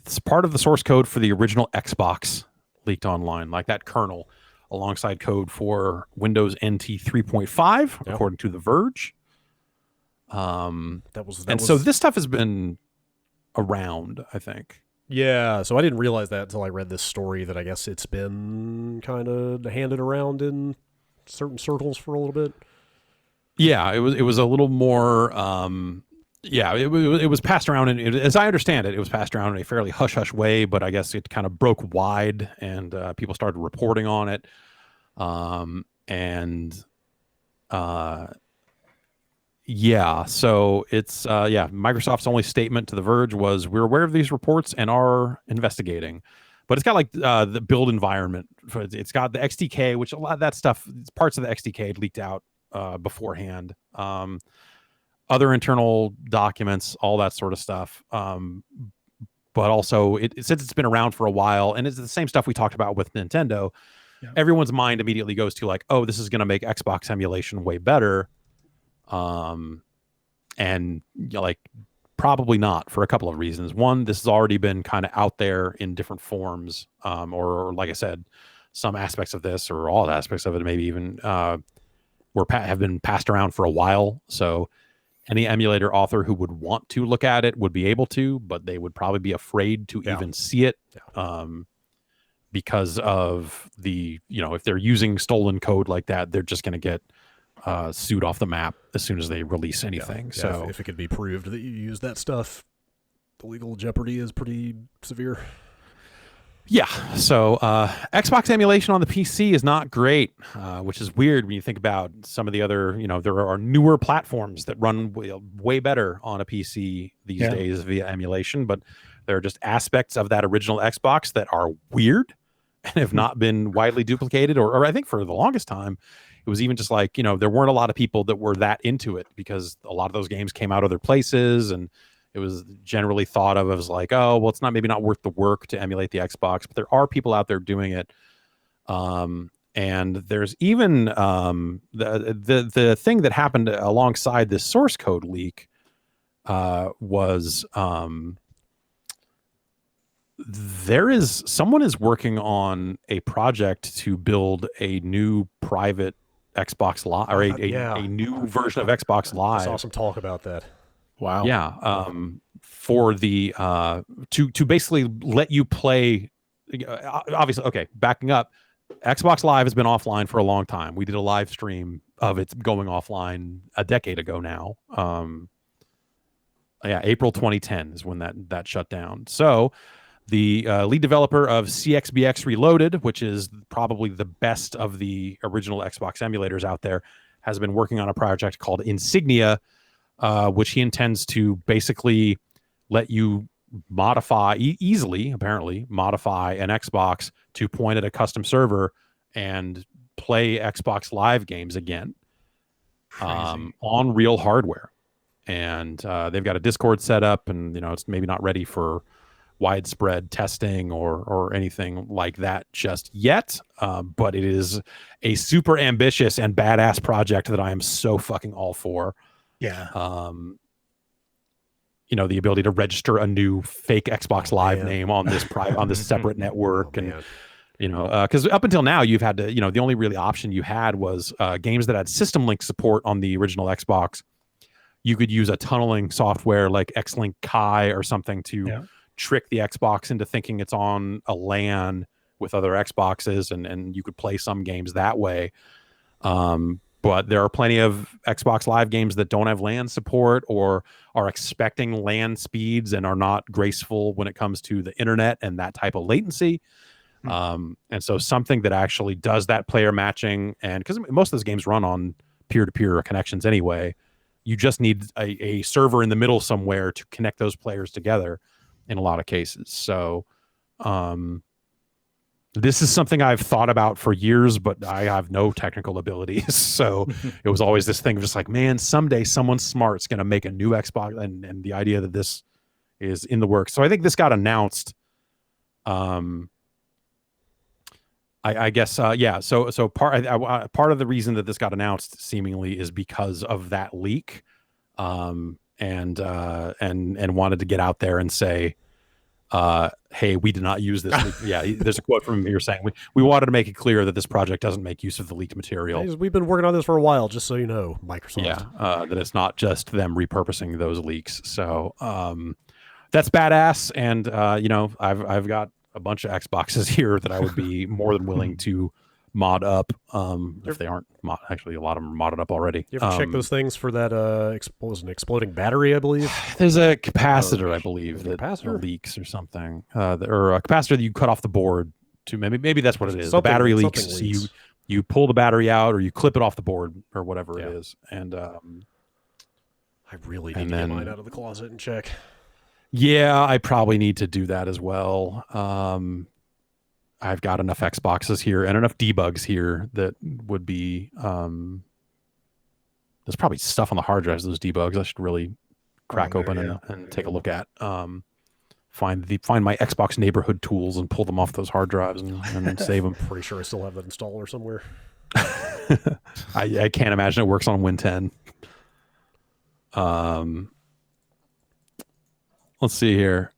it's part of the source code for the original Xbox leaked online, like that kernel, alongside code for Windows NT 3.5, Yeah. according to The Verge. So this stuff has been around, I think. Yeah, so I didn't realize that until I read this story that I guess it's been kind of handed around in certain circles for a little bit. Yeah, it was a little more. It was passed around, and as I understand it, it was passed around in a fairly hush hush way. But I guess it kind of broke wide, and people started reporting on it. And Yeah, so it's Microsoft's only statement to The Verge was, "We're aware of these reports and are investigating." But it's got like the build environment. It's got the XDK, which a lot of that stuff, parts of the XDK had leaked out beforehand. Other internal documents, all that sort of stuff. But also, since it's been around for a while, and it's the same stuff we talked about with Nintendo, everyone's mind immediately goes to like, "Oh, this is going to make Xbox emulation way better." And like probably not, for a couple of reasons. One, this has already been kind of out there in different forms, or like I said, some aspects of this or all aspects of it, maybe even have been passed around for a while. So any emulator author who would want to look at it would be able to, but they would probably be afraid to even see it. Because of if they're using stolen code like that, they're just going to get sued off the map as soon as they release anything. So if it could be proved that you use that stuff, the legal jeopardy is pretty severe. Yeah. So Xbox emulation on the PC is not great, which is weird when you think about some of the other, there are newer platforms that run way better on a PC these days via emulation, but there are just aspects of that original Xbox that are weird and have not been widely duplicated, or I think for the longest time, it was even just like, there weren't a lot of people that were that into it because a lot of those games came out other places, and it was generally thought of as like, oh, well, it's maybe not worth the work to emulate the Xbox, but there are people out there doing it. And there's even the thing that happened alongside this source code leak was someone is working on a project to build a new private Xbox Live, or a new version of Xbox Live. I saw some talk about that. Wow. Yeah. For the to basically let you play. Obviously, okay. Backing up, Xbox Live has been offline for a long time. We did a live stream of it going offline a decade ago now. April 2010 is when that shut down. So the lead developer of CXBX Reloaded, which is probably the best of the original Xbox emulators out there, has been working on a project called Insignia, which he intends to basically let you easily modify an Xbox to point at a custom server and play Xbox Live games again on real hardware. And they've got a Discord set up, and it's maybe not ready for widespread testing or anything like that just yet, but it is a super ambitious and badass project that I am so fucking all for. The ability to register a new fake Xbox Live name on this on this separate network, because up until now you've had to, the only really option you had was games that had system link support on the original Xbox. You could use a tunneling software like Xlink Kai or something to trick the Xbox into thinking it's on a LAN with other Xboxes, and you could play some games that way. But there are plenty of Xbox Live games that don't have LAN support or are expecting LAN speeds and are not graceful when it comes to the internet and that type of latency. And so something that actually does that player matching, and because most of those games run on peer-to-peer connections anyway, you just need a server in the middle somewhere to connect those players together in a lot of cases. So this is something I've thought about for years, but I have no technical abilities. So it was always this thing of just like, man, someday someone smart's going to make a new Xbox, and the idea that this is in the works. So I think this got announced. I guess, So part of the reason that this got announced seemingly is because of that leak, and wanted to get out there and say, hey, we did not use this leak. Yeah, there's a quote from him here saying we wanted to make it clear that this project doesn't make use of the leaked material. We've been working on this for a while, just so you know, Microsoft. Yeah, that it's not just them repurposing those leaks. So that's badass. And I've got a bunch of Xboxes here that I would be more than willing to mod up if they aren't actually a lot of them are modded up already. You ever check those things for that exploding battery, I believe? There's a capacitor, I believe, that leaks or something, or a capacitor that you cut off the board to maybe that's what it is. The battery leaks, so you pull the battery out or you clip it off the board or whatever it is. And I really need to get mine out of the closet and check. Yeah, I probably need to do that as well. I've got enough Xboxes here and enough debugs here that would be there's probably stuff on the hard drives of those debugs I should really crack open and take a look at. Find my Xbox neighborhood tools and pull them off those hard drives and save them. Pretty sure I still have that installer somewhere. I can't imagine it works on Win 10. Let's see here.